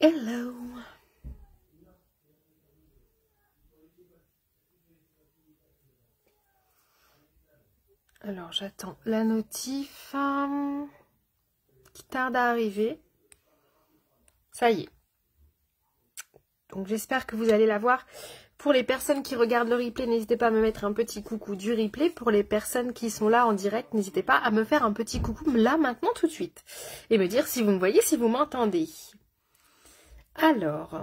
Hello. Alors j'attends la notif qui tarde à arriver. Ça y est. Donc j'espère que vous allez la voir. Pour les personnes qui regardent le replay, n'hésitez pas à me mettre un petit coucou du replay. Pour les personnes qui sont là en direct, n'hésitez pas à me faire un petit coucou là, maintenant, tout de suite. Et me dire si vous me voyez, si vous m'entendez. Alors.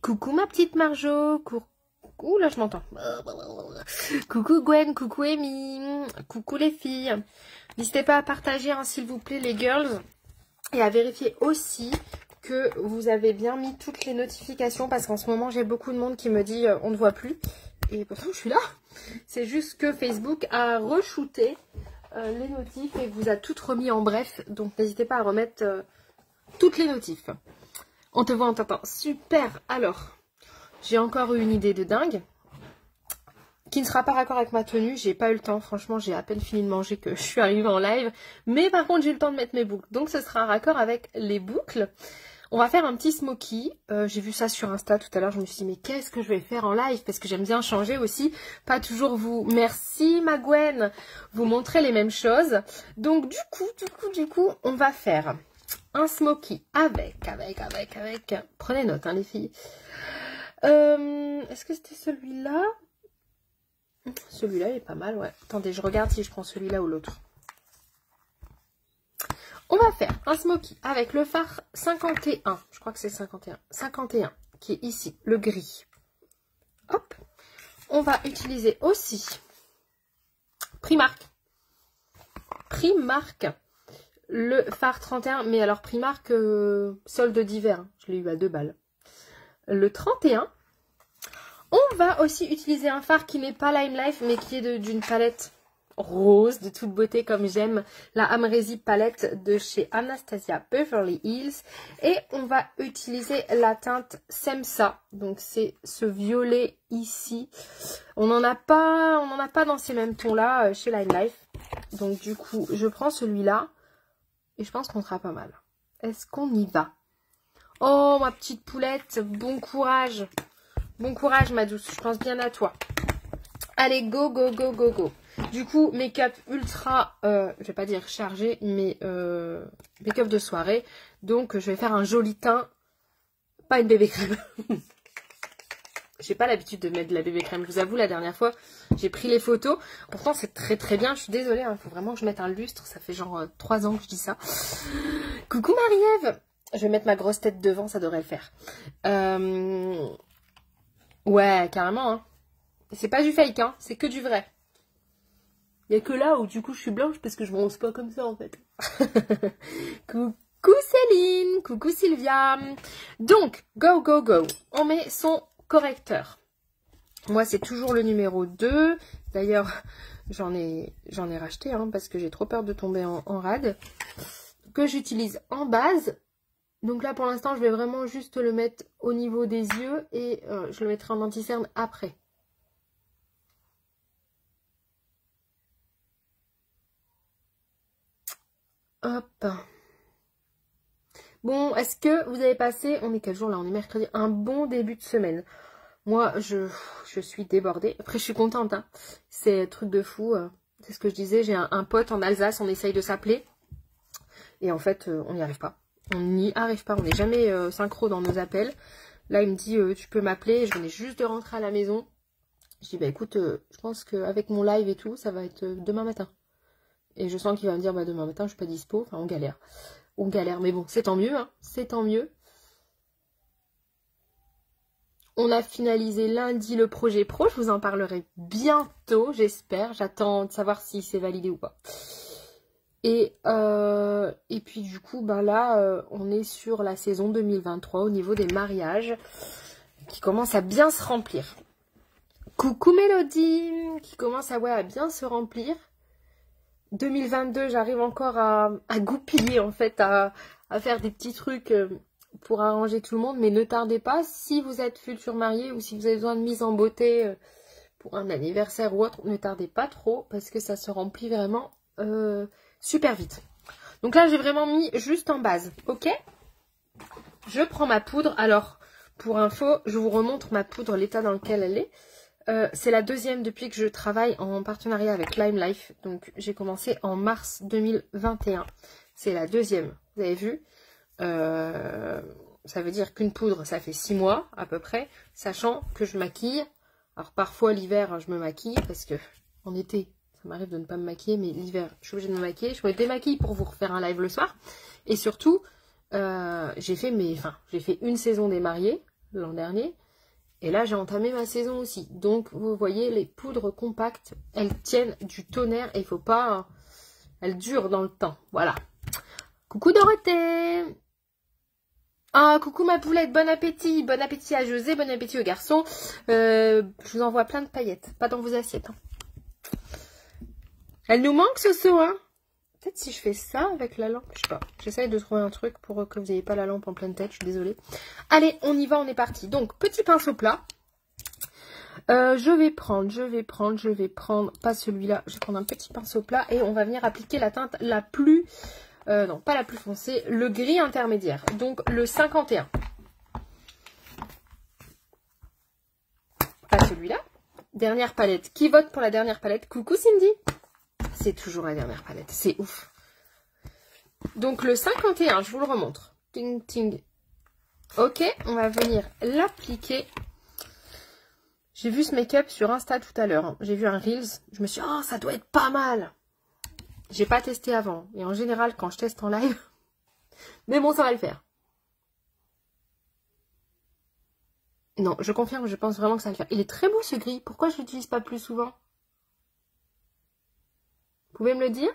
Coucou ma petite Marjo. Coucou, là je m'entends. Coucou Gwen, coucou Amy. Coucou les filles. N'hésitez pas à partager, hein, s'il vous plaît, les girls. Et à vérifier aussi que vous avez bien mis toutes les notifications, parce qu'en ce moment j'ai beaucoup de monde qui me dit on ne voit plus, et pourtant je suis là. C'est juste que Facebook a re-shooté les notifs et vous a toutes remis en bref, donc n'hésitez pas à remettre toutes les notifs. On te voit, on t'entend. Super. Alors j'ai encore eu une idée de dingue qui ne sera pas raccord avec ma tenue. J'ai pas eu le temps, franchement j'ai à peine fini de manger que je suis arrivée en live, mais par contre j'ai eu le temps de mettre mes boucles, donc ce sera un raccord avec les boucles. On va faire un petit smoky. J'ai vu ça sur Insta tout à l'heure. Je me suis dit, mais qu'est-ce que je vais faire en live? Parce que j'aime bien changer aussi. Pas toujours vous... Merci, ma Gwen. Vous montrer les mêmes choses. Donc, du coup, on va faire un smoky avec... Prenez note, hein, les filles. Est-ce que c'était celui-là? Celui-là, il est pas mal, ouais. Attendez, je regarde si je prends celui-là ou l'autre. On va faire un smoky avec le fard 51. Je crois que c'est 51. 51 qui est ici, le gris. Hop. On va utiliser aussi Primark. Le fard 31. Mais alors Primark solde d'hiver. Hein. Je l'ai eu à 2 balles. Le 31. On va aussi utiliser un fard qui n'est pas Lime Life, mais qui est d'une palette rose de toute beauté, comme j'aime, la Amrezy palette de chez Anastasia Beverly Hills. Et on va utiliser la teinte Semsa, donc c'est ce violet ici. On n'en a pas dans ces mêmes tons là chez Lime Life, donc du coup je prends celui-là et je pense qu'on sera pas mal. Est-ce qu'on y va? Oh ma petite poulette, bon courage ma douce, je pense bien à toi. Allez, go. Du coup, make-up ultra, je vais pas dire chargé, mais make-up de soirée. Donc, je vais faire un joli teint, pas une bébé crème. J'ai pas l'habitude de mettre de la bébé crème. Je vous avoue, la dernière fois, j'ai pris les photos. Pourtant, c'est très bien. Je suis désolée, il faut vraiment que je mette un lustre. Ça fait genre 3 ans que je dis ça. Coucou Marie-Ève. Je vais mettre ma grosse tête devant, ça devrait le faire. Ouais, carrément, hein. C'est pas du fake, hein. C'est que du vrai. Il n'y a que là où du coup je suis blanche parce que je bronze pas comme ça en fait. Coucou Céline, coucou Sylvia. Donc, go. On met son correcteur. Moi c'est toujours le numéro 2. D'ailleurs, j'en ai racheté hein, parce que j'ai trop peur de tomber en rade. Que j'utilise en base. Donc là pour l'instant je vais vraiment juste le mettre au niveau des yeux et je le mettrai en anti-cerne après. Hop. Bon, est-ce que vous avez passé, on est quel jour là? On est mercredi, un bon début de semaine. Moi, je suis débordée. Après, je suis contente. Hein. C'est un truc de fou. C'est ce que je disais. J'ai un pote en Alsace, on essaye de s'appeler. Et en fait, on n'y arrive pas. On n'y arrive pas. On n'est jamais synchro dans nos appels. Là, il me dit, tu peux m'appeler. Je venais juste de rentrer à la maison. Je dis, bah écoute, je pense qu'avec mon live et tout, ça va être demain matin. Et je sens qu'il va me dire, bah demain matin, je suis pas dispo. Enfin, on galère. Mais bon, c'est tant mieux, hein. C'est tant mieux. On a finalisé lundi le projet pro. Je vous en parlerai bientôt, j'espère. J'attends de savoir si c'est validé ou pas. Et puis du coup, ben là, on est sur la saison 2023 au niveau des mariages qui commence à bien se remplir. Coucou Mélodie, qui commence à bien se remplir. 2022, j'arrive encore à goupiller en fait, à faire des petits trucs pour arranger tout le monde. Mais ne tardez pas, si vous êtes futur marié ou si vous avez besoin de mise en beauté pour un anniversaire ou autre, ne tardez pas trop parce que ça se remplit vraiment super vite. Donc là, j'ai vraiment mis juste en base, ok? Je prends ma poudre. Alors, pour info, je vous remontre ma poudre, l'état dans lequel elle est. C'est la deuxième depuis que je travaille en partenariat avec Lime Life. Donc, j'ai commencé en mars 2021. C'est la deuxième, vous avez vu. Ça veut dire qu'une poudre, ça fait 6 mois à peu près, sachant que je maquille. Alors, parfois, l'hiver, je me maquille parce que en été, ça m'arrive de ne pas me maquiller, mais l'hiver, je suis obligée de me maquiller. Je me démaquille pour vous refaire un live le soir. Et surtout, j'ai fait une saison des mariés l'an dernier. Et là, j'ai entamé ma saison aussi. Donc, vous voyez, les poudres compactes, elles tiennent du tonnerre et il faut pas... Elles durent dans le temps. Voilà. Coucou Dorothée! Ah, coucou ma poulette, bon appétit! Bon appétit à José, bon appétit aux garçons. Je vous envoie plein de paillettes. Pas dans vos assiettes. Hein. Elle nous manque ce saut, hein? Peut-être si je fais ça avec la lampe, je sais pas. J'essaye de trouver un truc pour que vous n'ayez pas la lampe en pleine tête, je suis désolée. Allez, on y va, on est parti. Donc, petit pinceau plat. Je vais prendre, pas celui-là, je vais prendre un petit pinceau plat et on va venir appliquer la teinte la plus, non, pas la plus foncée, le gris intermédiaire. Donc, le 51. Pas celui-là. Dernière palette. Qui vote pour la dernière palette? Coucou Cindy! C'est toujours la dernière palette, c'est ouf. Donc le 51, je vous le remontre. Ting, ting. Ok, on va venir l'appliquer. J'ai vu ce make-up sur Insta tout à l'heure. Hein. J'ai vu un Reels. Je me suis dit, oh, ça doit être pas mal. J'ai pas testé avant. Et en général, quand je teste en live... Mais bon, ça va le faire. Non, je confirme, je pense vraiment que ça va le faire. Il est très beau ce gris. Pourquoi je l'utilise pas plus souvent? Vous pouvez me le dire?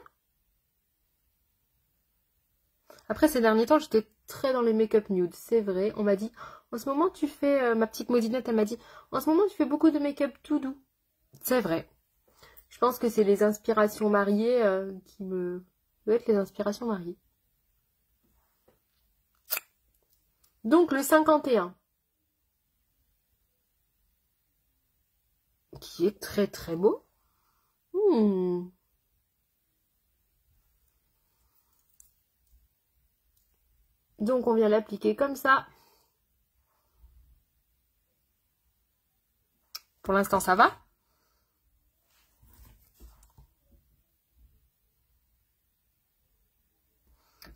Après, ces derniers temps, j'étais très dans les make-up nude. C'est vrai. On m'a dit, en ce moment, tu fais... ma petite Maudinette, elle m'a dit, en ce moment, tu fais beaucoup de make-up tout doux. C'est vrai. Je pense que c'est les inspirations mariées qui me... Ça doit être les inspirations mariées. Donc, le 51. Qui est très très beau. Donc on vient l'appliquer comme ça. Pour l'instant ça va.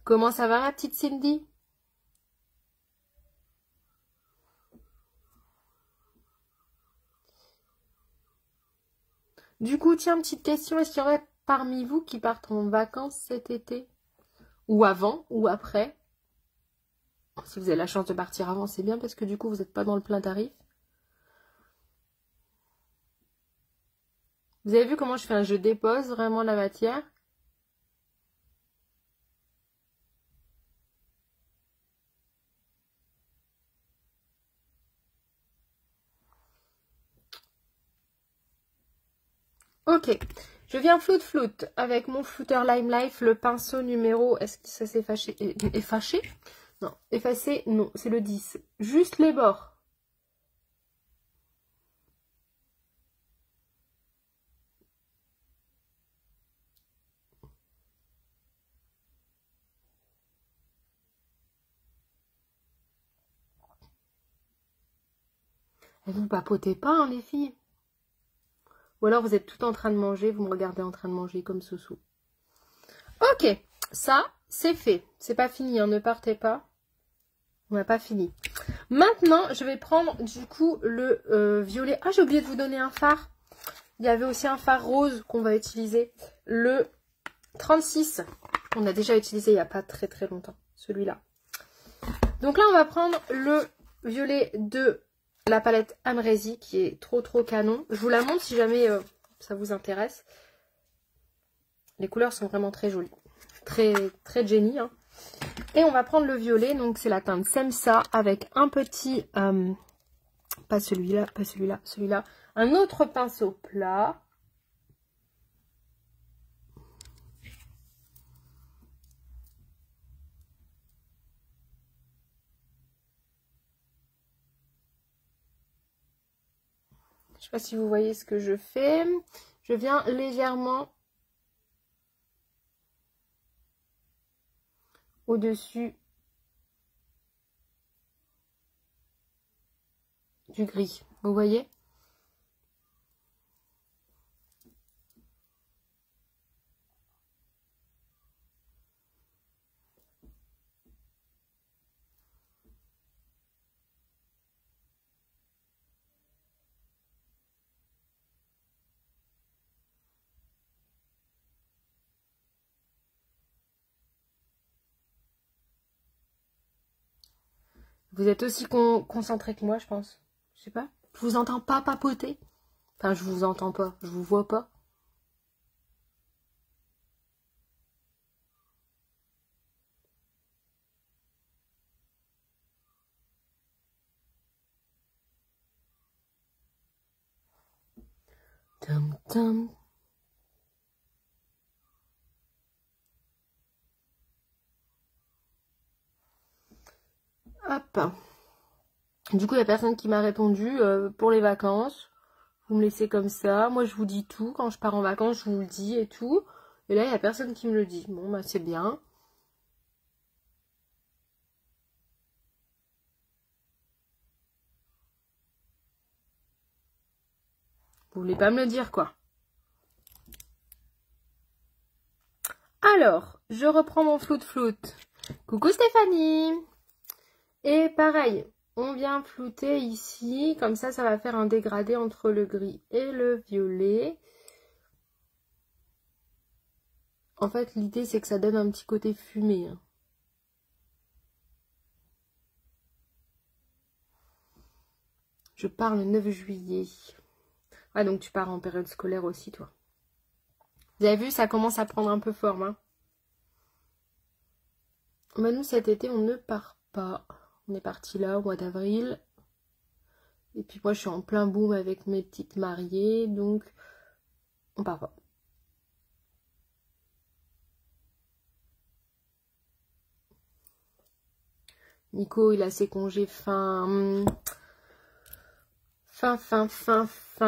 Comment ça va ma petite Cindy? Du coup, tiens, petite question, est-ce qu'il y aurait parmi vous qui partent en vacances cet été? Ou avant, ou après? Si vous avez la chance de partir avant, c'est bien parce que du coup, vous n'êtes pas dans le plein tarif. Vous avez vu comment je dépose vraiment la matière? Ok, je viens floute avec mon flouter Lime Life, le pinceau numéro, est-ce que ça s'est fâché? Effacé? Non, effacé, non, c'est le 10. Juste les bords. Et vous papotez pas, hein, les filles? Ou alors vous êtes tout en train de manger, vous me regardez en train de manger comme Soussou. Ok, ça, c'est fait. C'est pas fini, hein, ne partez pas. On n'a pas fini. Maintenant, je vais prendre du coup le violet. Ah, j'ai oublié de vous donner un fard. Il y avait aussi un fard rose qu'on va utiliser. Le 36. On a déjà utilisé il n'y a pas très très longtemps. Celui-là. Donc là, on va prendre le violet de la palette Amrezy qui est trop canon. Je vous la montre si jamais ça vous intéresse. Les couleurs sont vraiment très jolies. Très Jenny. Hein. Et on va prendre le violet. Donc c'est la teinte Semsa avec un petit... pas celui-là, pas celui-là, celui-là. Un autre pinceau plat. Je sais pas si vous voyez ce que je fais. Je viens légèrement au-dessus du gris. Vous voyez? Vous êtes aussi concentré que moi, je pense. Je sais pas. Je vous entends pas papoter. Enfin, je vous entends pas. Je vous vois pas. Tum, tum. Hop. Du coup, il n'y a personne qui m'a répondu pour les vacances. Vous me laissez comme ça. Moi, je vous dis tout. Quand je pars en vacances, je vous le dis et tout. Et là, il n'y a personne qui me le dit. Bon, bah, c'est bien. Vous voulez pas me le dire, quoi. Alors, je reprends mon floute-floute. Coucou Stéphanie. Et pareil, on vient flouter ici. Comme ça va faire un dégradé entre le gris et le violet. En fait, l'idée, c'est que ça donne un petit côté fumé. Hein. Je pars le 9 juillet. Ah, donc tu pars en période scolaire aussi, toi. Vous avez vu, ça commence à prendre un peu forme. Hein. Bah, nous, cet été, on ne part pas. On est parti là, au mois d'avril. Et puis moi, je suis en plein boom avec mes petites mariées. Donc, on part pas. Nico, il a ses congés fin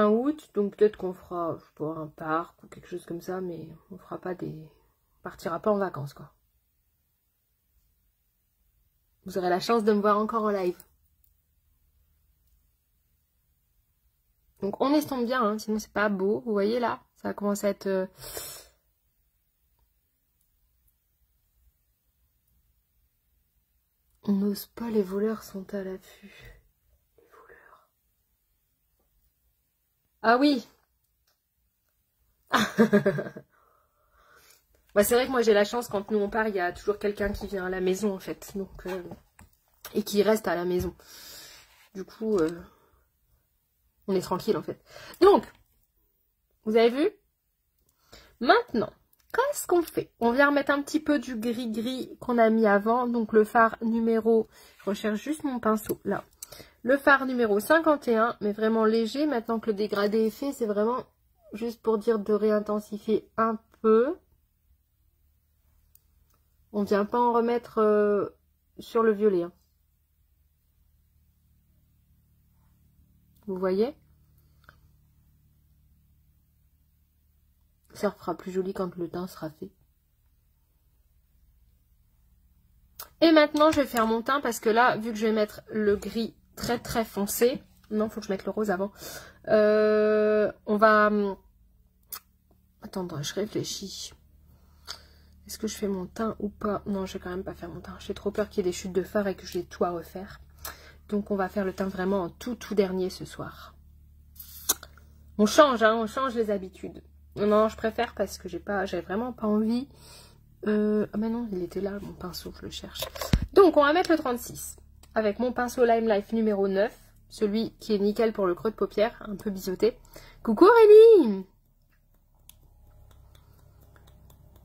août. Donc, peut-être qu'on fera, je sais pas, un parc ou quelque chose comme ça. Mais on fera pas des... On partira pas en vacances, quoi. Vous aurez la chance de me voir encore en live. Donc on estompe bien, hein, sinon c'est pas beau. Vous voyez là, ça commence à être... On n'ose pas, les voleurs sont à l'affût. Les voleurs. Ah oui. Bah, c'est vrai que moi j'ai la chance, quand nous on part, il y a toujours quelqu'un qui vient à la maison en fait. Donc, et qui reste à la maison. Du coup, on est tranquille en fait. Donc, vous avez vu? Maintenant, qu'est-ce qu'on fait? On vient remettre un petit peu du gris-gris qu'on a mis avant. Donc le fard numéro... Je recherche juste mon pinceau, là. Le fard numéro 51, mais vraiment léger. Maintenant que le dégradé est fait, c'est vraiment juste pour dire de réintensifier un peu. On vient pas en remettre sur le violet. Hein. Vous voyez? Ça fera plus joli quand le teint sera fait. Et maintenant, je vais faire mon teint parce que là, vu que je vais mettre le gris très très foncé... Non, il faut que je mette le rose avant. On va... Attends, je réfléchis. Est-ce que je fais mon teint ou pas? Non, je vais quand même pas faire mon teint. J'ai trop peur qu'il y ait des chutes de fard et que j'ai tout à refaire. Donc, on va faire le teint vraiment en tout dernier ce soir. On change, hein, on change les habitudes. Non, je préfère parce que j'ai vraiment pas envie. Ah mais non, il était là, mon pinceau, je le cherche. Donc, on va mettre le 36 avec mon pinceau Lime Life numéro 9. Celui qui est nickel pour le creux de paupière, un peu biseauté. Coucou Aurélie!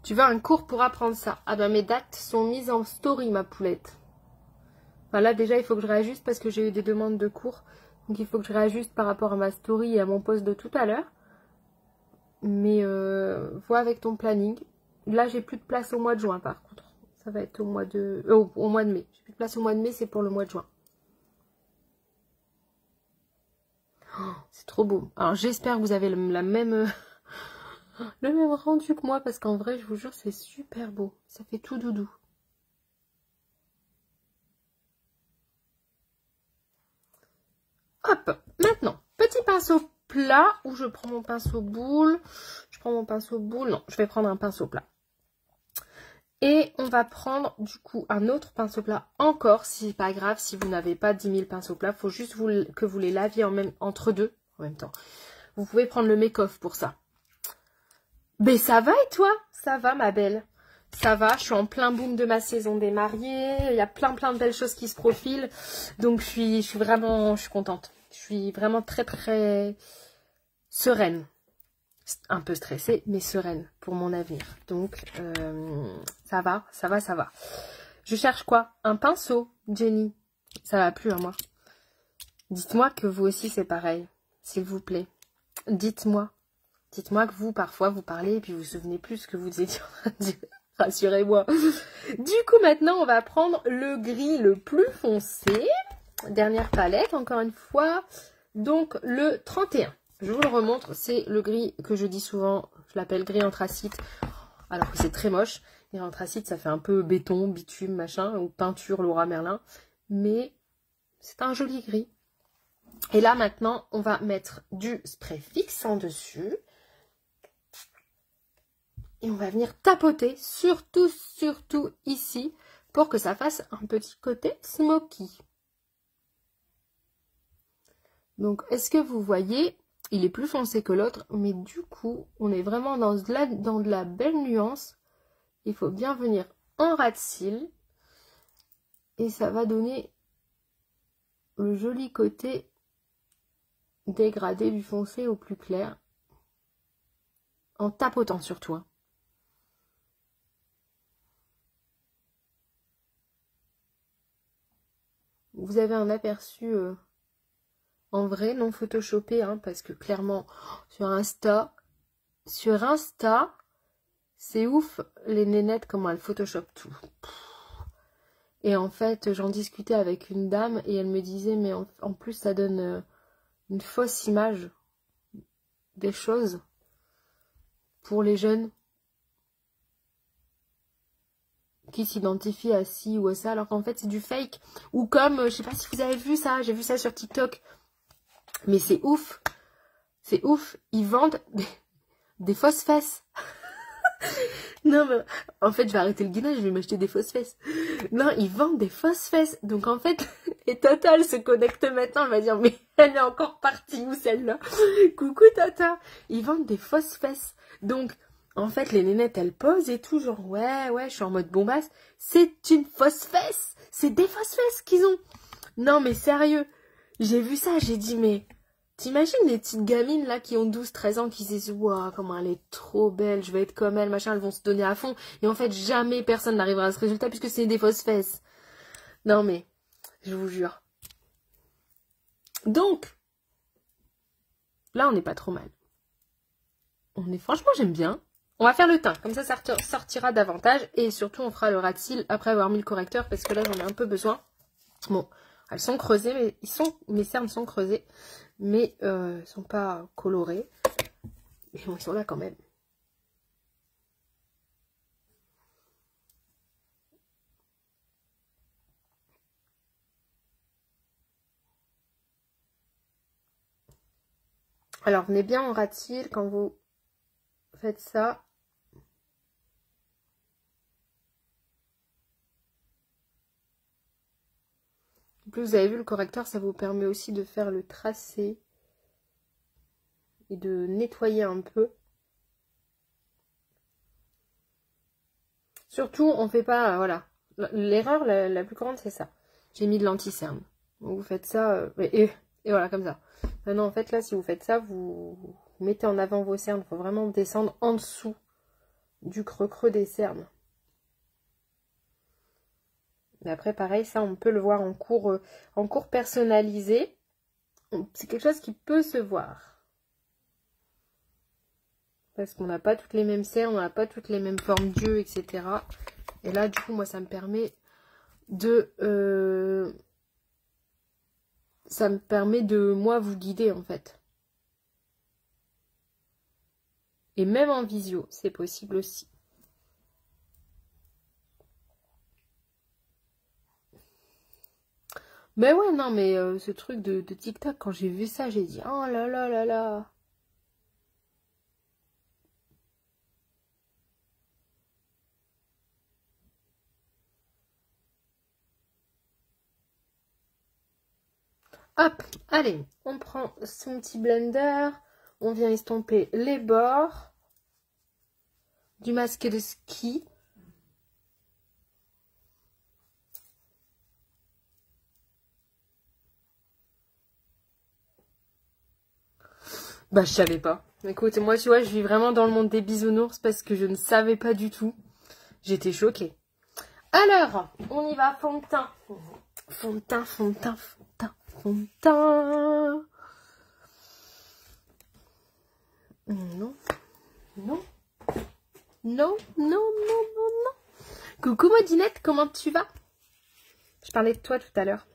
Tu veux un cours pour apprendre ça? Ah ben mes dates sont mises en story, ma poulette. Enfin là déjà il faut que je réajuste parce que j'ai eu des demandes de cours. Donc il faut que je réajuste par rapport à ma story et à mon post de tout à l'heure. Mais vois avec ton planning. Là j'ai plus de place au mois de juin par contre. Ça va être au mois de mai. J'ai plus de place au mois de mai, c'est pour le mois de juin. Oh, c'est trop beau. Alors j'espère que vous avez le même rendu que moi parce qu'en vrai je vous jure c'est super beau. Ça fait tout doudou. Hop, maintenant, petit pinceau plat, ou je prends mon pinceau boule. Je prends mon pinceau boule, non, je vais prendre un pinceau plat. Et on va prendre du coup un autre pinceau plat encore, si c'est pas grave, si vous n'avez pas 10 000 pinceaux plats, il faut juste que vous les laviez entre deux en même temps. Vous pouvez prendre le make-off pour ça. Mais ça va et toi? Ça va ma belle? Ça va, je suis en plein boom de ma saison des mariés, il y a plein de belles choses qui se profilent. Donc je suis contente. Je suis vraiment très sereine. Un peu stressée, mais sereine pour mon avenir. Donc, ça va. Je cherche quoi? Un pinceau, Jenny. Ça va plus, hein, moi. Dites-moi que vous aussi, c'est pareil. S'il vous plaît. Dites-moi. Dites-moi que vous, parfois, vous parlez et puis vous vous souvenez plus ce que vous étiez en train de dire. Rassurez-moi. Du coup, maintenant, on va prendre le gris le plus foncé. Dernière palette, encore une fois. Donc, le 31. Je vous le remontre, c'est le gris que je dis souvent, je l'appelle gris anthracite, alors que c'est très moche. Gris anthracite, ça fait un peu béton, bitume, machin, ou peinture Laura Merlin, mais c'est un joli gris. Et là, maintenant, on va mettre du spray fixant dessus. Et on va venir tapoter, surtout ici, pour que ça fasse un petit côté smoky. Donc, est-ce que vous voyez? Il est plus foncé que l'autre, mais du coup, on est vraiment dans de la belle nuance. Il faut bien venir en ras de cils. Et ça va donner le joli côté dégradé du foncé au plus clair. En tapotant surtout. Hein. Vous avez un aperçu... en vrai, non photoshopé, hein, parce que clairement, sur Insta, c'est ouf, les nénettes, comment elles photoshopent tout. Et en fait, j'en discutais avec une dame, et elle me disait, mais en plus, ça donne une fausse image des choses pour les jeunes qui s'identifient à ci ou à ça, alors qu'en fait, c'est du fake. Ou comme, je sais pas si vous avez vu ça, j'ai vu ça sur TikTok. Mais c'est ouf. C'est ouf. Ils vendent des fausses fesses. Non, mais en fait, je vais arrêter le guinage, je vais m'acheter des fausses fesses. Non, ils vendent des fausses fesses. Donc, en fait, et Tata, elle se connecte maintenant. Elle va dire, mais elle est encore partie où celle-là? Coucou Tata. Ils vendent des fausses fesses. Donc, en fait, les nénettes, elles posent et tout. Genre, ouais, je suis en mode bombasse. C'est une fausse fesse. C'est des fausses fesses qu'ils ont. Non, mais sérieux. J'ai vu ça, j'ai dit, mais... T'imagines les petites gamines là qui ont 12-13 ans qui se disent waouh comment elle est trop belle, je vais être comme elle, machin, elles vont se donner à fond. Et en fait jamais personne n'arrivera à ce résultat puisque c'est des fausses fesses. Non mais, je vous jure. Donc, là on n'est pas trop mal. Franchement j'aime bien. On va faire le teint, comme ça sortira davantage. Et surtout on fera le ras de cils après avoir mis le correcteur parce que là j'en ai un peu besoin. Bon, elles sont creusées, mais mes cernes sont creusées. Mais ils ne sont pas colorés. Mais bon, ils sont là quand même. Alors, venez bien en ras de cils quand vous faites ça. En plus, vous avez vu, le correcteur, ça vous permet aussi de faire le tracé et de nettoyer un peu. Surtout, on fait pas, voilà. L'erreur la plus grande, c'est ça. J'ai mis de l'anti-cerne. Donc, vous faites ça, et voilà, comme ça. Maintenant, en fait, là, si vous faites ça, vous mettez en avant vos cernes. Il faut vraiment descendre en dessous du creux des cernes. Mais après, pareil, ça, on peut le voir en cours personnalisé. C'est quelque chose qui peut se voir. Parce qu'on n'a pas toutes les mêmes cernes, on n'a pas toutes les mêmes formes d'yeux, etc. Et là, du coup, moi, ça me permet de... moi, vous guider, en fait. Et même en visio, c'est possible aussi. Mais ouais, non, mais ce truc de TikTok, quand j'ai vu ça, j'ai dit, oh là là là là. Hop, allez, on prend son petit blender, on vient estomper les bords du masque de ski. Bah, je savais pas. Écoute, moi, tu vois, je vis vraiment dans le monde des bisounours parce que je ne savais pas du tout. J'étais choquée. Alors, on y va, fond de teint. Fond de teint, fond de teint, fond de teint, fond de teint. Non, non, non, non, non, non, non. Coucou Modinette, comment tu vas? Je parlais de toi tout à l'heure.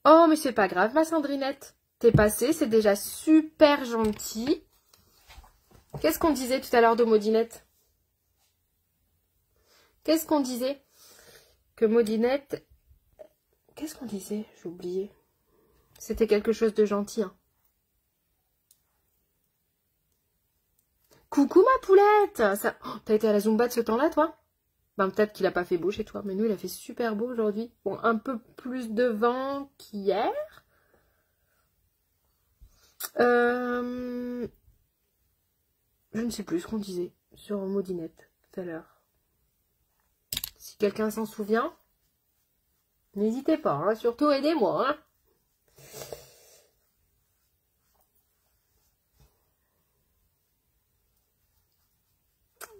Oh, mais c'est pas grave, ma Sandrinette. T'es passée, c'est déjà super gentil. Qu'est-ce qu'on disait tout à l'heure de Modinette? Qu'est-ce qu'on disait? Que Modinette... Qu'est-ce qu'on disait? J'ai oublié. C'était quelque chose de gentil. Hein. Coucou ma poulette ça... oh, t'as été à la Zumba de ce temps-là, toi? Ben, peut-être qu'il a pas fait beau chez toi, mais nous, il a fait super beau aujourd'hui. Bon, un peu plus de vent qu'hier. Je ne sais plus ce qu'on disait sur Modinette tout à l'heure. Si quelqu'un s'en souvient, n'hésitez pas, hein, surtout aidez-moi. Hein.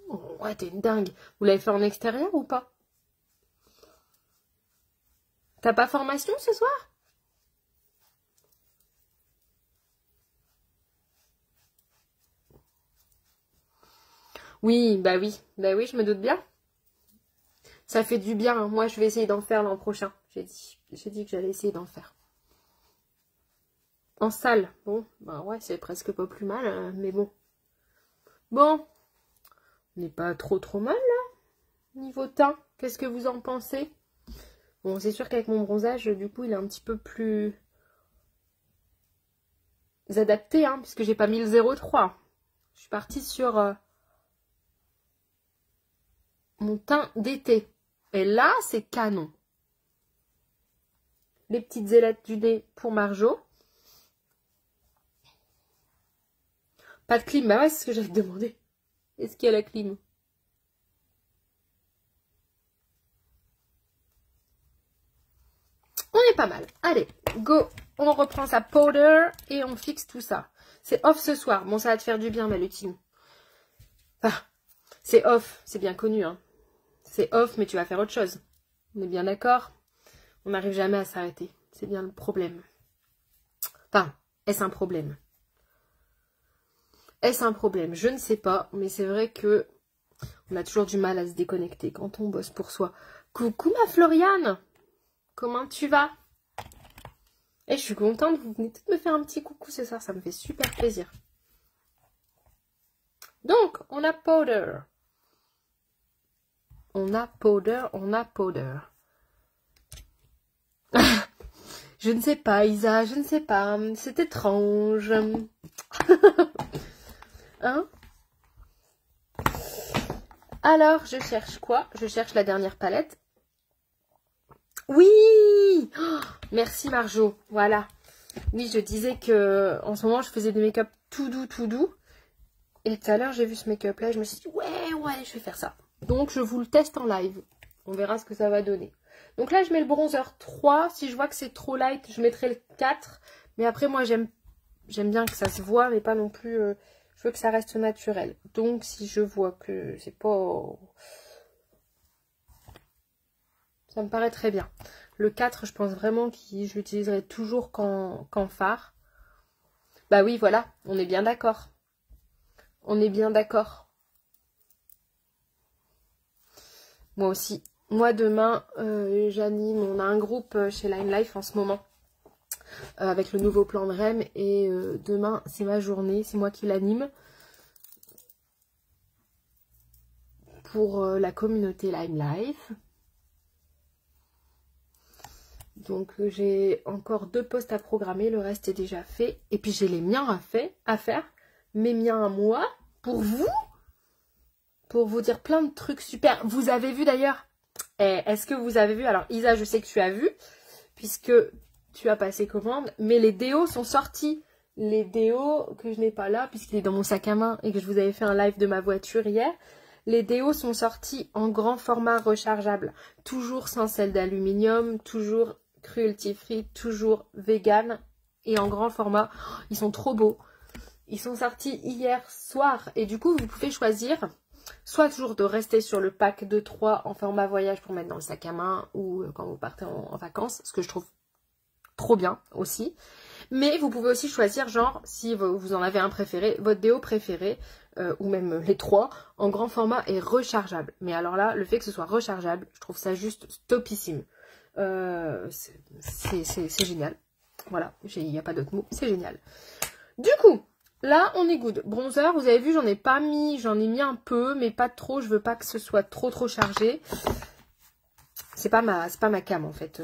Oh, ouais, t'es une dingue. Vous l'avez fait en extérieur ou pas? T'as pas formation ce soir? Oui, bah oui. Bah oui, je me doute bien. Ça fait du bien. Hein. Moi, je vais essayer d'en faire l'an prochain. J'ai dit que j'allais essayer d'en faire. En salle. Bon, bah ouais, c'est presque pas plus mal, hein, mais bon. Bon. On n'est pas trop mal, là. Niveau teint. Qu'est-ce que vous en pensez? Bon, c'est sûr qu'avec mon bronzage, du coup, il est un petit peu plus adapté, hein, puisque j'ai pas mis le 03. Je suis partie sur mon teint d'été. Et là, c'est canon. Les petites ailettes du nez pour Marjo. Pas de clim, bah ouais, c'est ce que j'avais demandé. Est-ce qu'il y a la clim? On est pas mal. Allez, go. On reprend sa powder et on fixe tout ça. C'est off ce soir. Bon, ça va te faire du bien, Malutine. Enfin, c'est off, c'est bien connu, hein. C'est off, mais tu vas faire autre chose. On est bien d'accord? On n'arrive jamais à s'arrêter. C'est bien le problème. Enfin, est-ce un problème? Est-ce un problème? Je ne sais pas, mais c'est vrai que on a toujours du mal à se déconnecter quand on bosse pour soi. Coucou ma Floriane! Comment tu vas? Et je suis contente, vous venez toutes me faire un petit coucou ce soir, ça me fait super plaisir. Donc, on a powder. On a powder, on a powder. Je ne sais pas, Isa, je ne sais pas. C'est étrange. Hein? Alors, je cherche quoi? Je cherche la dernière palette. Oui! Oh, merci Marjo. Voilà. Oui, je disais que en ce moment, je faisais des make-up tout doux. Et tout à l'heure, j'ai vu ce make-up là, je me suis dit, ouais, je vais faire ça. Donc, je vous le teste en live. On verra ce que ça va donner. Donc là, je mets le bronzer 3. Si je vois que c'est trop light, je mettrai le 4. Mais après, moi, j'aime bien que ça se voit, mais pas non plus... je veux que ça reste naturel. Donc, si je vois que c'est pas... Ça me paraît très bien. Le 4, je pense vraiment que je l'utiliserai toujours qu'en fard. Bah oui, voilà, on est bien d'accord. On est bien d'accord. Moi aussi. Moi, demain, j'anime. On a un groupe chez Line Life en ce moment. Avec le nouveau plan de REM. Et demain, c'est ma journée. C'est moi qui l'anime. Pour la communauté Line Life. Donc j'ai encore 2 posts à programmer, le reste est déjà fait. Et puis j'ai les miens à faire, mes miens à moi, pour vous dire plein de trucs super. Vous avez vu d'ailleurs, est-ce que vous avez vu, alors Isa, je sais que tu as vu, puisque tu as passé commande, mais les déos sont sortis. Les déos que je n'ai pas là, puisqu'il est dans mon sac à main et que je vous avais fait un live de ma voiture hier. Les déos sont sortis en grand format rechargeable, toujours sans sel d'aluminium, toujours cruelty-free, toujours vegan et en grand format. Ils sont trop beaux. Ils sont sortis hier soir et du coup, vous pouvez choisir soit toujours de rester sur le pack de 3 en format voyage pour mettre dans le sac à main ou quand vous partez en vacances, ce que je trouve trop bien aussi. Mais vous pouvez aussi choisir, genre, si vous en avez un préféré, votre déo préféré, ou même les 3, en grand format et rechargeable. Mais alors là, le fait que ce soit rechargeable, je trouve ça juste topissime. C'est génial. Voilà, il n'y a pas d'autre mot, c'est génial. Du coup, là, on est good. Bronzer, vous avez vu, j'en ai mis un peu, mais pas trop. Je veux pas que ce soit trop chargé. C'est pas ma cam, en fait.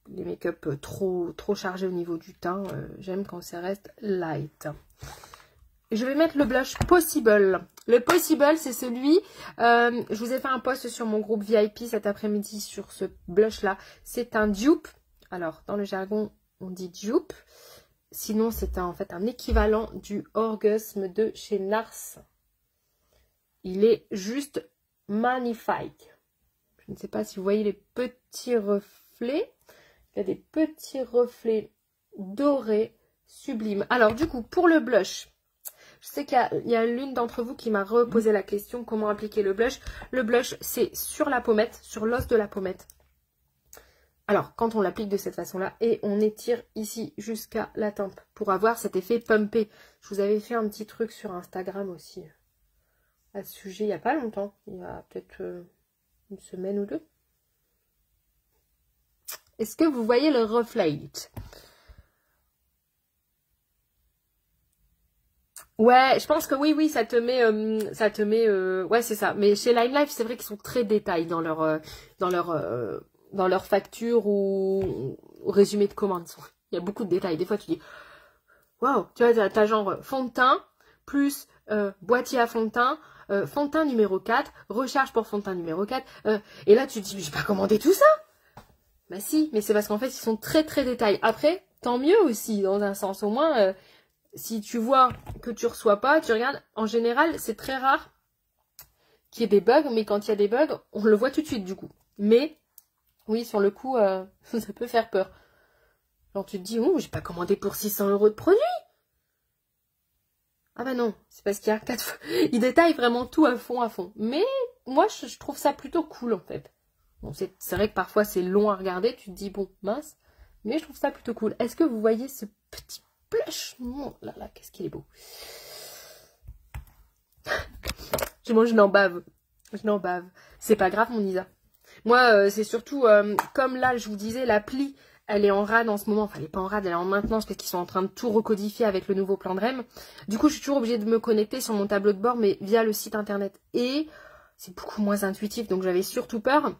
Les make-up trop chargés au niveau du teint. J'aime quand ça reste light. Je vais mettre le blush Possible. Le Possible, c'est celui... je vous ai fait un post sur mon groupe VIP cet après-midi sur ce blush-là. C'est un dupe. Alors, dans le jargon, on dit dupe. Sinon, c'est en fait un équivalent du Orgasme de chez NARS. Il est juste magnifique. Je ne sais pas si vous voyez les petits reflets. Il y a des petits reflets dorés sublimes. Alors, du coup, pour le blush... Je sais qu'il y a l'une d'entre vous qui m'a reposé la question comment appliquer le blush. Le blush, c'est sur la pommette, sur l'os de la pommette. Alors, quand on l'applique de cette façon-là, et on étire ici jusqu'à la tempe pour avoir cet effet pumpé. Je vous avais fait un petit truc sur Instagram aussi à ce sujet il n'y a pas longtemps. Il y a peut-être une semaine ou 2. Est-ce que vous voyez le reflet ? Ouais, je pense que oui, ça te met, ouais, c'est ça. Mais chez Lime Life, c'est vrai qu'ils sont très détaillés dans leur facture ou résumé de commande. Il y a beaucoup de détails. Des fois, tu dis, waouh, tu vois, t'as genre fond de teint plus boîtier à fond de teint, fond de teint numéro 4, recharge pour fond de teint numéro 4. Et là, tu te dis, mais j'ai pas commandé tout ça. Bah si, mais c'est parce qu'en fait, ils sont très détaillés. Après, tant mieux aussi, dans un sens. Au moins, si tu vois que tu reçois pas, tu regardes. En général, c'est très rare qu'il y ait des bugs, mais quand il y a des bugs, on le voit tout de suite du coup. Mais, oui, sur le coup, ça peut faire peur. Genre, tu te dis, oh, j'ai pas commandé pour 600 € de produit. Ah bah non, c'est parce qu'il y a 4 fois. Ils détaillent vraiment tout à fond. Mais, moi, je trouve ça plutôt cool, en fait. Bon, c'est vrai que parfois, c'est long à regarder. Tu te dis, bon, mince. Mais je trouve ça plutôt cool. Est-ce que vous voyez ce petit blush? Oh là là, qu'est-ce qu'il est beau. Moi, je n'en bave. C'est pas grave, mon Isa. Moi, c'est surtout, comme là, je vous disais, l'appli, elle est en rade en ce moment. Enfin, elle n'est pas en rade, elle est en maintenance parce qu'ils sont en train de tout recodifier avec le nouveau plan de REM. Du coup, je suis toujours obligée de me connecter sur mon tableau de bord, mais via le site internet. Et c'est beaucoup moins intuitif, donc j'avais surtout peur.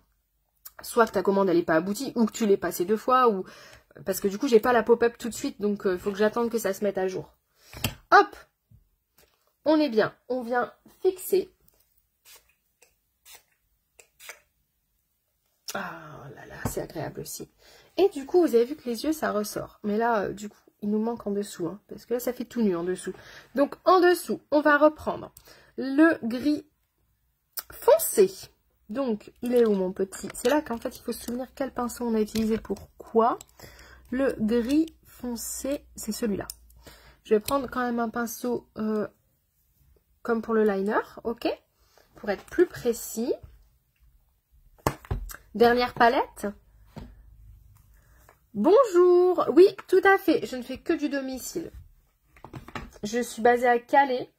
Soit que ta commande, elle n'est pas aboutie, ou que tu l'aies passée 2 fois, ou... Parce que du coup, j'ai pas la pop-up tout de suite, donc il faut que j'attende que ça se mette à jour. Hop! On est bien. On vient fixer. Ah là là, c'est agréable aussi. Et du coup, vous avez vu que les yeux, ça ressort. Mais là, du coup, il nous manque en dessous, hein, parce que là, ça fait tout nu en dessous. Donc, en dessous, on va reprendre le gris foncé. Donc, il est où, mon petit? C'est là qu'en fait, il faut se souvenir quel pinceau on a utilisé pour quoi. Le gris foncé, c'est celui-là. Je vais prendre quand même un pinceau comme pour le liner, ok? Pour être plus précis. Dernière palette. Bonjour. Oui, tout à fait. Je ne fais que du domicile. Je suis basée à Calais.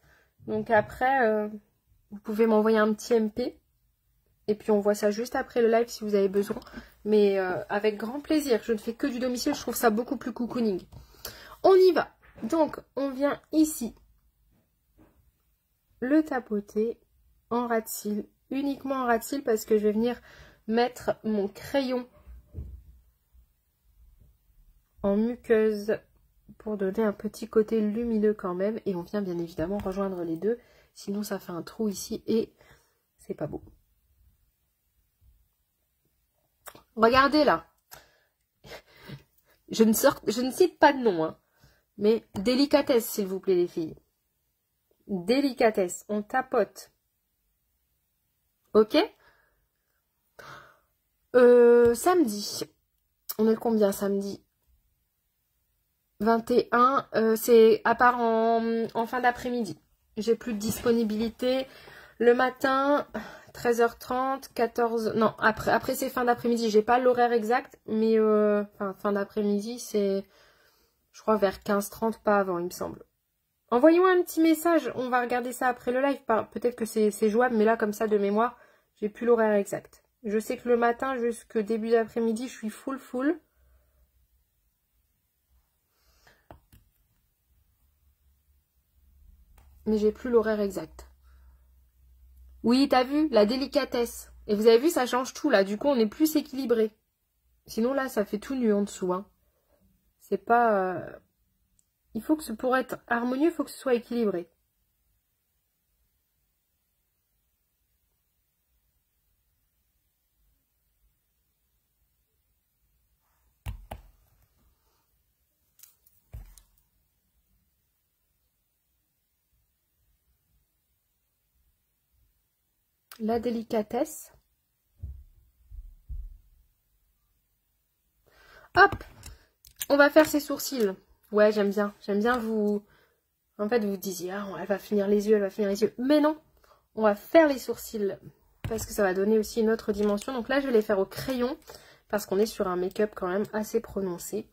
Donc après, vous pouvez m'envoyer un petit MP. Et puis on voit ça juste après le live si vous avez besoin. Mais avec grand plaisir. Je ne fais que du domicile. Je trouve ça beaucoup plus cocooning. On y va. Donc on vient ici. Le tapoter en ras de cils. Uniquement en ras de cils parce que je vais venir mettre mon crayon en muqueuse pour donner un petit côté lumineux quand même. Et on vient bien évidemment rejoindre les deux. Sinon ça fait un trou ici et c'est pas beau. Regardez là. Je ne cite pas de nom, hein, mais délicatesse s'il vous plaît les filles. Délicatesse, on tapote. Ok? Samedi. On est combien samedi? 21. C'est à part en fin d'après-midi. J'ai plus de disponibilité. Le matin, 13h30, 14... Non, après c'est fin d'après-midi. J'ai pas l'horaire exact, mais fin d'après-midi, c'est, je crois, vers 15h30, pas avant, il me semble. Envoyez-moi un petit message. On va regarder ça après le live. Peut-être que c'est jouable, mais là, comme ça, de mémoire, j'ai plus l'horaire exact. Je sais que le matin, jusqu'au début d'après-midi, je suis full. Mais j'ai plus l'horaire exact. Oui, t'as vu, la délicatesse. Et vous avez vu, ça change tout, là. Du coup, on est plus équilibré. Sinon, là, ça fait tout nu en dessous. Hein. C'est pas... Il faut que pour être harmonieux, il faut que ce soit équilibré. La délicatesse. Hop! On va faire ses sourcils. Ouais, j'aime bien. J'aime bien vous... En fait, vous disiez, ah, elle va finir les yeux, elle va finir les yeux. Mais non, on va faire les sourcils. Parce que ça va donner aussi une autre dimension. Donc là, je vais les faire au crayon. Parce qu'on est sur un make-up quand même assez prononcé.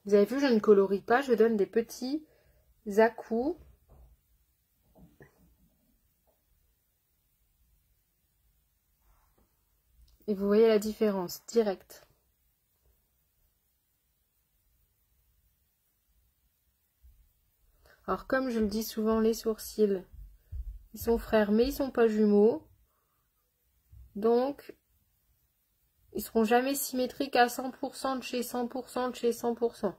Vous avez vu, je ne colorie pas. Je donne des petits à-coups. Et vous voyez la différence, directe. Alors comme je le dis souvent, les sourcils, ils sont frères mais ils sont pas jumeaux. Donc, ils seront jamais symétriques à 100% de chez 100% de chez 100%.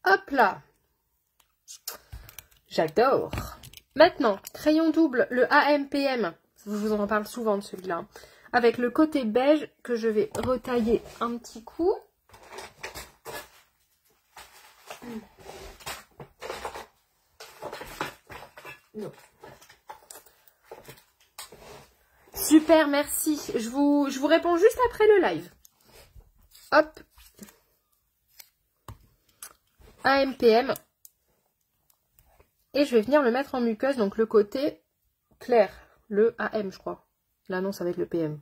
Hop là. J'adore. Maintenant, crayon double, le AMPM. Je vous en parle souvent de celui-là. Avec le côté beige que je vais retailler un petit coup. Non. Super, merci. Je vous réponds juste après le live. Hop. AMPM. Et je vais venir le mettre en muqueuse, donc le côté clair. Le AM, je crois. Là, non, ça va être le PM.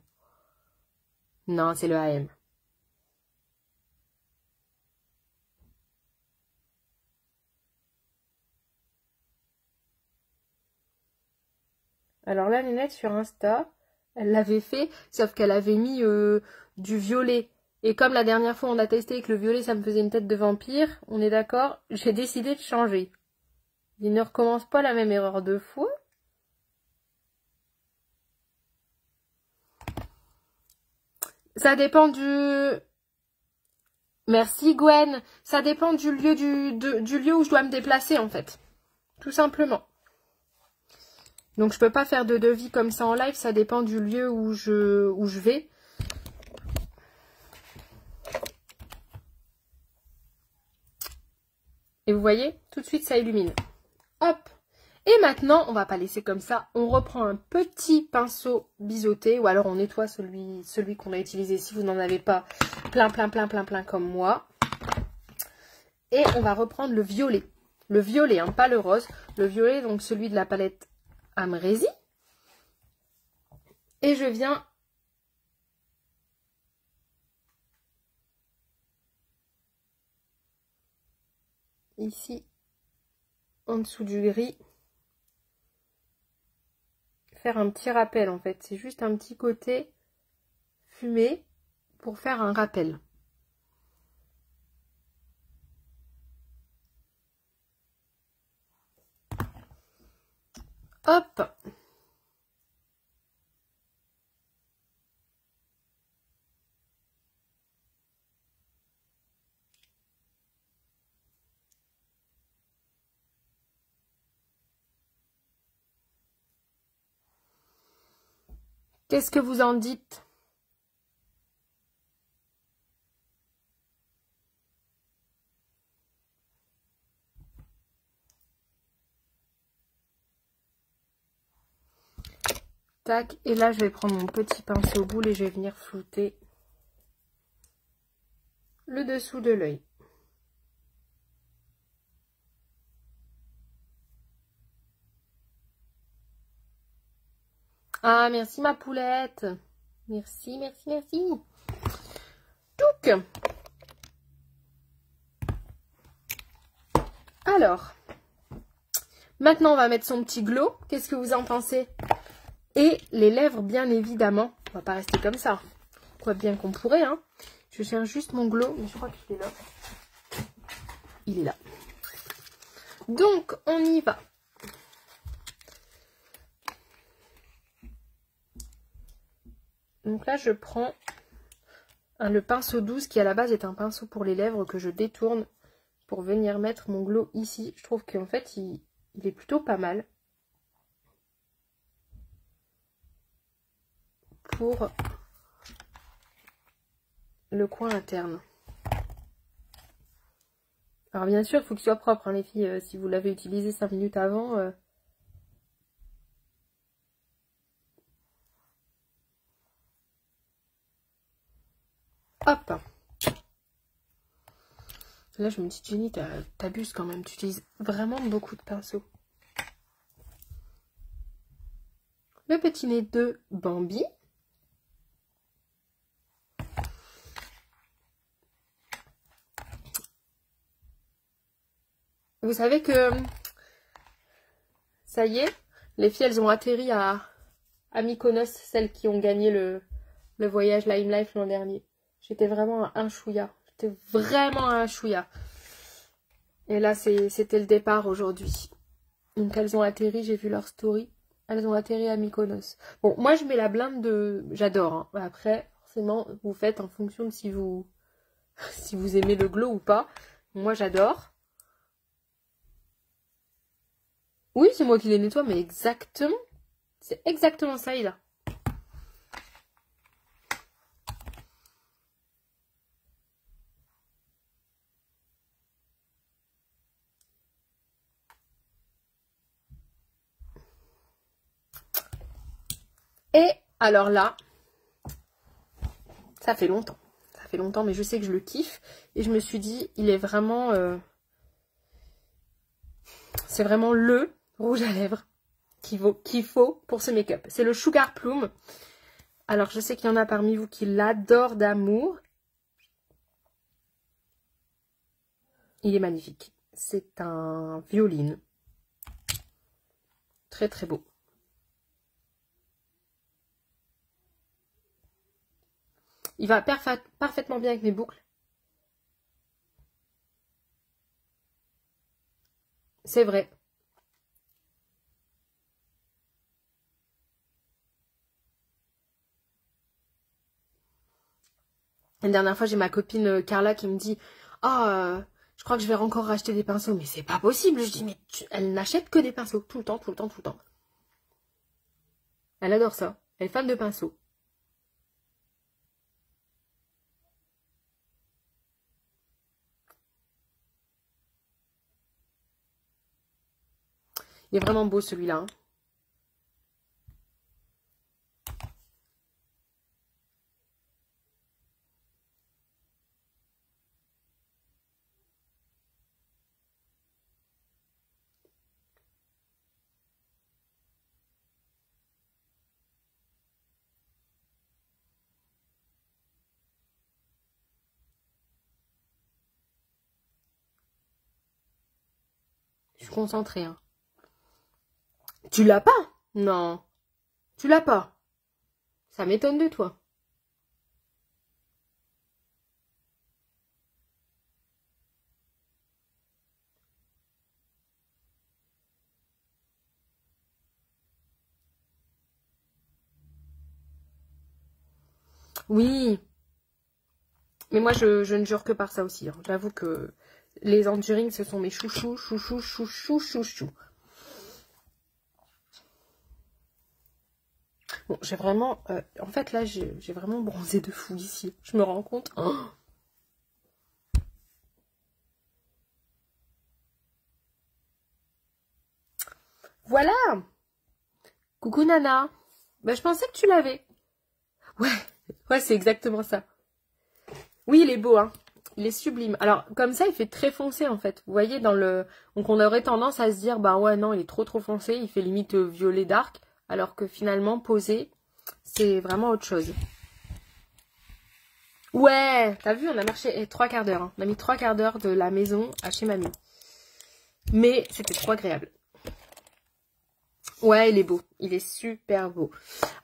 Non, c'est le AM. Alors là, Nénette, sur Insta, elle l'avait fait, sauf qu'elle avait mis du violet. Et comme la dernière fois, on a testé que le violet, ça me faisait une tête de vampire, on est d'accord, j'ai décidé de changer. Il ne recommence pas la même erreur deux fois. Ça dépend du... Merci Gwen. Ça dépend du lieu, du lieu où je dois me déplacer en fait. Tout simplement. Donc je peux pas faire de devis comme ça en live. Ça dépend du lieu où je vais. Et vous voyez, tout de suite ça illumine. Hop. Et maintenant, on va pas laisser comme ça. On reprend un petit pinceau biseauté. Ou alors on nettoie celui qu'on a utilisé si vous n'en avez pas plein comme moi. Et on va reprendre le violet. Le violet, hein, pas le rose. Le violet, donc celui de la palette Amrézy. Et je viens ici, en dessous du gris, faire un petit rappel en fait. C'est juste un petit côté fumé pour faire un rappel. Hop! Qu'est-ce que vous en dites? Tac, et là je vais prendre mon petit pinceau boule et je vais venir flouter le dessous de l'œil. Ah, merci ma poulette. Merci, merci, merci. Touc. Alors, maintenant on va mettre son petit glow. Qu'est-ce que vous en pensez? Et les lèvres, bien évidemment. On va pas rester comme ça. Quoi bien qu'on pourrait, hein. Je cherche juste mon glow, mais je crois qu'il est là. Il est là. Donc, on y va. Donc là, je prends le pinceau 12 qui à la base est un pinceau pour les lèvres que je détourne pour venir mettre mon glow ici. Je trouve qu'en fait, il est plutôt pas mal. Pour le coin interne. Alors bien sûr, il faut qu'il soit propre, hein, les filles. Si vous l'avez utilisé 5 minutes avant... Hop. Là, je me dis, Jenny, t'abuses quand même. Tu utilises vraiment beaucoup de pinceaux. Le petit nez de Bambi. Vous savez que... Ça y est, les filles, elles ont atterri à Mykonos, celles qui ont gagné le voyage Lime Life l'an dernier. J'étais vraiment un chouïa. J'étais vraiment un chouïa. Et là, c'était le départ aujourd'hui. Donc, elles ont atterri, j'ai vu leur story. Elles ont atterri à Mykonos. Bon, moi, je mets la blinde de... J'adore. Hein. Après, forcément, vous faites en fonction de si vous aimez le glow ou pas. Moi, j'adore. Oui, c'est moi qui les nettoie, mais exactement. C'est exactement ça, il a. Et alors là, ça fait longtemps. Ça fait longtemps, mais je sais que je le kiffe. Et je me suis dit, il est vraiment... c'est vraiment le rouge à lèvres qu'il faut pour ce make-up. C'est le Sugar Plum. Alors, je sais qu'il y en a parmi vous qui l'adorent d'amour. Il est magnifique. C'est un violine. Très, très beau. Il va parfaitement bien avec mes boucles. C'est vrai. La dernière fois, j'ai ma copine Carla qui me dit « Ah, je crois que je vais encore racheter des pinceaux. » Mais c'est pas possible. Je dis « Mais elle n'achète que des pinceaux. Tout le temps, tout le temps, tout le temps. » Elle adore ça. Elle est fan de pinceaux. Il est vraiment beau celui-là. Hein. Je suis concentrée. Hein. Tu l'as pas? Non. Tu l'as pas. Ça m'étonne de toi. Oui. Mais moi, je ne jure que par ça aussi. Hein. J'avoue que les Enduring, ce sont mes chouchous, chouchous, chouchous, chouchous. Bon, j'ai vraiment... en fait, là, j'ai vraiment bronzé de fou ici. Je me rends compte. Oh, voilà. Coucou Nana. Bah, je pensais que tu l'avais. Ouais, c'est exactement ça. Oui, il est beau, hein. Il est sublime. Alors, comme ça, il fait très foncé, en fait. Vous voyez, dans le... Donc, on aurait tendance à se dire, bah ouais, non, il est trop foncé. Il fait limite violet dark. Alors que finalement, posé, c'est vraiment autre chose. Ouais, t'as vu, on a marché 3 quarts d'heure. Hein. On a mis 3 quarts d'heure de la maison à chez mamie. Mais c'était trop agréable. Ouais, il est beau. Il est super beau.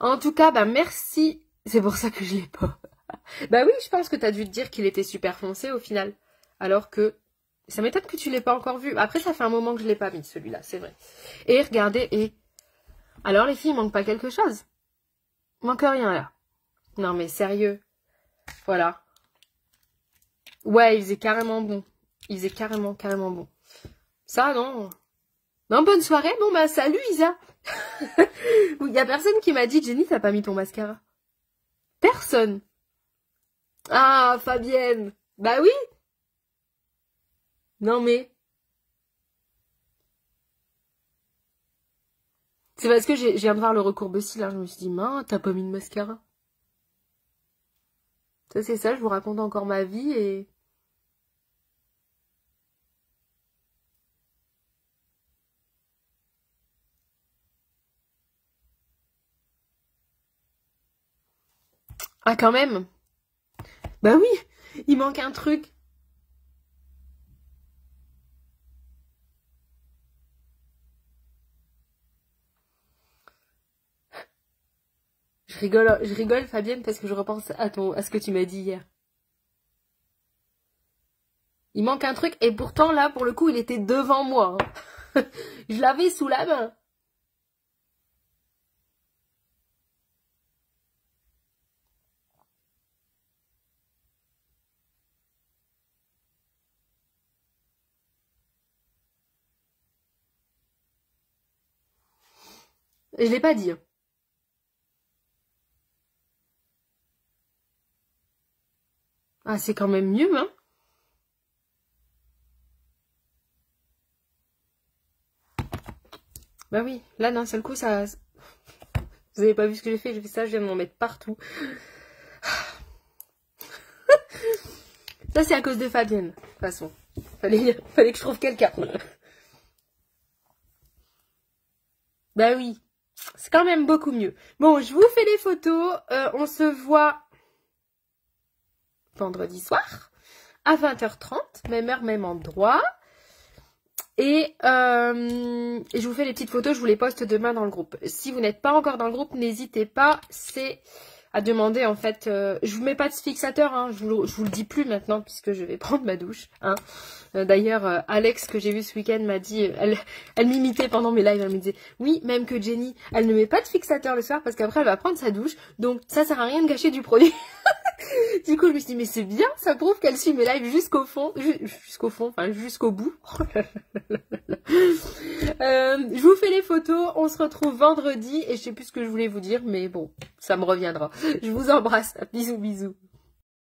En tout cas, bah merci. C'est pour ça que je l'ai pas. Bah oui, je pense que t'as dû te dire qu'il était super foncé au final. Alors que ça m'étonne que tu l'aies pas encore vu. Après, ça fait un moment que je l'ai pas mis celui-là, c'est vrai. Et regardez, et... Alors les filles, il manque pas quelque chose? Il manque rien là. Non mais sérieux. Voilà. Ouais, il faisait carrément bon. Il faisait carrément bon. Ça, non. Non, bonne soirée. Bon, bah, salut, Isa. Il y a personne qui m'a dit, Jenny, t'as pas mis ton mascara. Personne. Ah, Fabienne. Bah oui. Non, mais... C'est parce que je viens de voir le recourbe-cils, là. Je me suis dit, mince, t'as pas mis de mascara. Ça, c'est ça, je vous raconte encore ma vie et... Ah, quand même. Bah oui, il manque un truc. Je rigole, Fabienne, parce que je repense à ce que tu m'as dit hier. Il manque un truc, et pourtant, là, pour le coup, il était devant moi. Hein. Je l'avais sous la main. Je l'ai pas dit. Hein. Ah, c'est quand même mieux, hein. Bah oui, là, d'un seul coup, ça... Vous avez pas vu ce que j'ai fait ça, je viens de m'en mettre partout. Ça, c'est à cause de Fabienne, de toute façon. Fallait que je trouve quelqu'un. Bah oui, c'est quand même beaucoup mieux. Bon, je vous fais les photos. On se voit vendredi soir à 20h30, même heure, même endroit. Et je vous fais les petites photos, je vous les poste demain dans le groupe. Si vous n'êtes pas encore dans le groupe, n'hésitez pas, c'est à demander en fait. Je vous mets pas de fixateur, hein, je vous le dis plus maintenant puisque je vais prendre ma douche. Hein. D'ailleurs, Alex que j'ai vu ce week-end m'a dit, elle m'imitait pendant mes lives, elle me disait oui, même que Jenny, elle ne met pas de fixateur le soir parce qu'après elle va prendre sa douche, donc ça sert à rien de gâcher du produit. Du coup, je me suis dit, mais c'est bien, ça prouve qu'elle suit mes lives jusqu'au fond, enfin jusqu'au bout. Je vous fais les photos, on se retrouve vendredi et je sais plus ce que je voulais vous dire, mais bon, ça me reviendra. Je vous embrasse, bisous bisous.